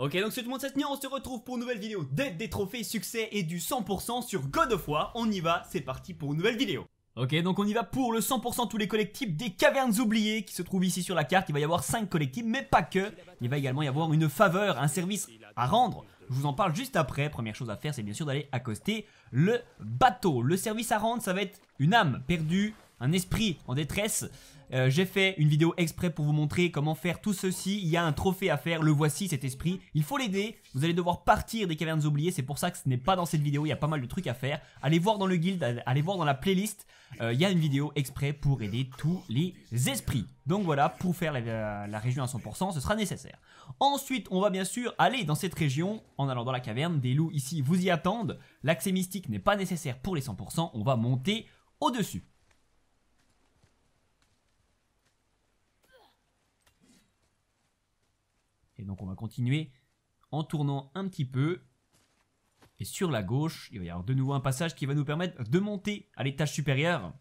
Ok, donc c'est tout le monde, c'est Sneer, on se retrouve pour une nouvelle vidéo d'aide des trophées, succès et du 100% sur God of War. On y va, c'est parti pour une nouvelle vidéo. Ok, donc on y va pour le 100% tous les collectibles des cavernes oubliées qui se trouvent ici sur la carte. Il va y avoir 5 collectibles, mais pas que. Il va également y avoir une faveur, un service à rendre. Je vous en parle juste après. Première chose à faire, c'est bien sûr d'aller accoster le bateau. Le service à rendre, ça va être une âme perdue, un esprit en détresse. J'ai fait une vidéo exprès pour vous montrer comment faire tout ceci. Il y a un trophée à faire, le voici cet esprit. Il faut l'aider, vous allez devoir partir des cavernes oubliées. C'est pour ça que ce n'est pas dans cette vidéo, il y a pas mal de trucs à faire. Allez voir dans le guild, allez voir dans la playlist. Il y a une vidéo exprès pour aider tous les esprits. Donc voilà, pour faire la région à 100%, ce sera nécessaire. Ensuite, on va bien sûr aller dans cette région en allant dans la caverne. Des loups ici vous y attendent. L'accès mystique n'est pas nécessaire pour les 100%, on va monter au-dessus. Et donc on va continuer en tournant un petit peu. Et sur la gauche, il va y avoir de nouveau un passage qui va nous permettre de monter à l'étage supérieur.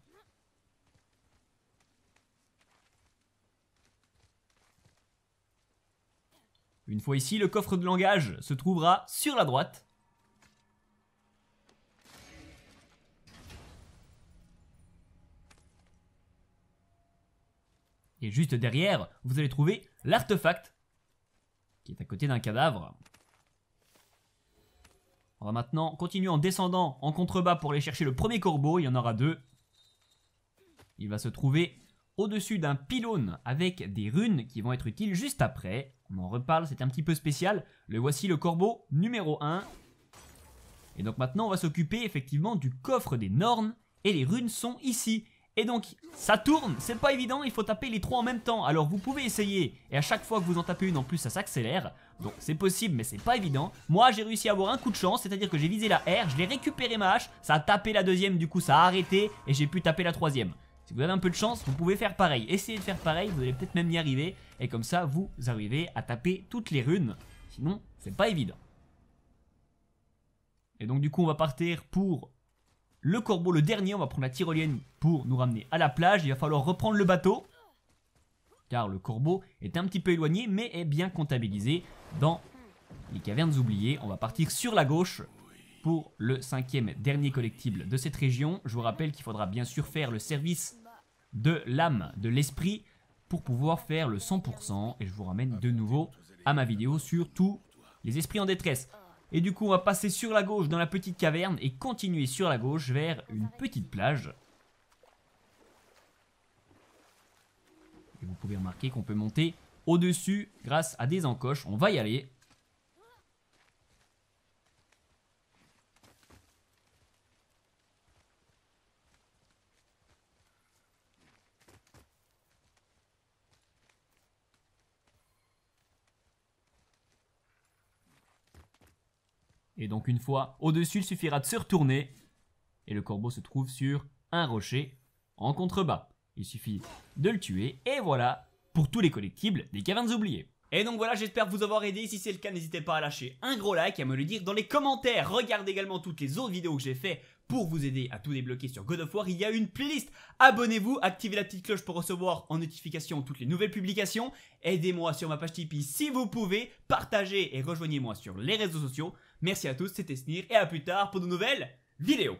Une fois ici, le coffre de langage se trouvera sur la droite. Et juste derrière, vous allez trouver l'artefact qui est à côté d'un cadavre. On va maintenant continuer en descendant en contrebas pour aller chercher le premier corbeau. Il y en aura 2. Il va se trouver au-dessus d'un pylône avec des runes qui vont être utiles juste après. On en reparle, c'est un petit peu spécial. Le voici, le corbeau numéro 1. Et donc maintenant on va s'occuper effectivement du coffre des Nornes. Et les runes sont ici. Et donc ça tourne, c'est pas évident, il faut taper les 3 en même temps. Alors vous pouvez essayer, et à chaque fois que vous en tapez une en plus ça s'accélère. Donc c'est possible mais c'est pas évident. Moi j'ai réussi à avoir un coup de chance, c'est-à-dire que j'ai visé la R, je l'ai récupéré ma hache, ça a tapé la deuxième, du coup ça a arrêté et j'ai pu taper la troisième. Si vous avez un peu de chance, vous pouvez faire pareil. Essayez de faire pareil, vous allez peut-être même y arriver. Et comme ça vous arrivez à taper toutes les runes. Sinon c'est pas évident. Et donc du coup on va partir pour le corbeau, le dernier. On va prendre la tyrolienne pour nous ramener à la plage. Il va falloir reprendre le bateau, car le corbeau est un petit peu éloigné, mais est bien comptabilisé dans les cavernes oubliées. On va partir sur la gauche pour le 5e dernier collectible de cette région. Je vous rappelle qu'il faudra bien sûr faire le service de l'âme, de l'esprit, pour pouvoir faire le 100%. Et je vous ramène de nouveau à ma vidéo sur tous les esprits en détresse. Et du coup on va passer sur la gauche dans la petite caverne et continuer sur la gauche vers une petite plage. Et vous pouvez remarquer qu'on peut monter au-dessus grâce à des encoches. On va y aller. Et donc une fois au-dessus, il suffira de se retourner. Et le corbeau se trouve sur un rocher en contrebas. Il suffit de le tuer et voilà pour tous les collectibles des cavernes oubliées. Et donc voilà, j'espère vous avoir aidé. Si c'est le cas, n'hésitez pas à lâcher un gros like et à me le dire dans les commentaires. Regardez également toutes les autres vidéos que j'ai fait pour vous aider à tout débloquer sur God of War. Il y a une playlist. Abonnez-vous, activez la petite cloche pour recevoir en notification toutes les nouvelles publications. Aidez-moi sur ma page Tipeee si vous pouvez. Partagez et rejoignez-moi sur les réseaux sociaux. Merci à tous, c'était Sneer et à plus tard pour de nouvelles vidéos.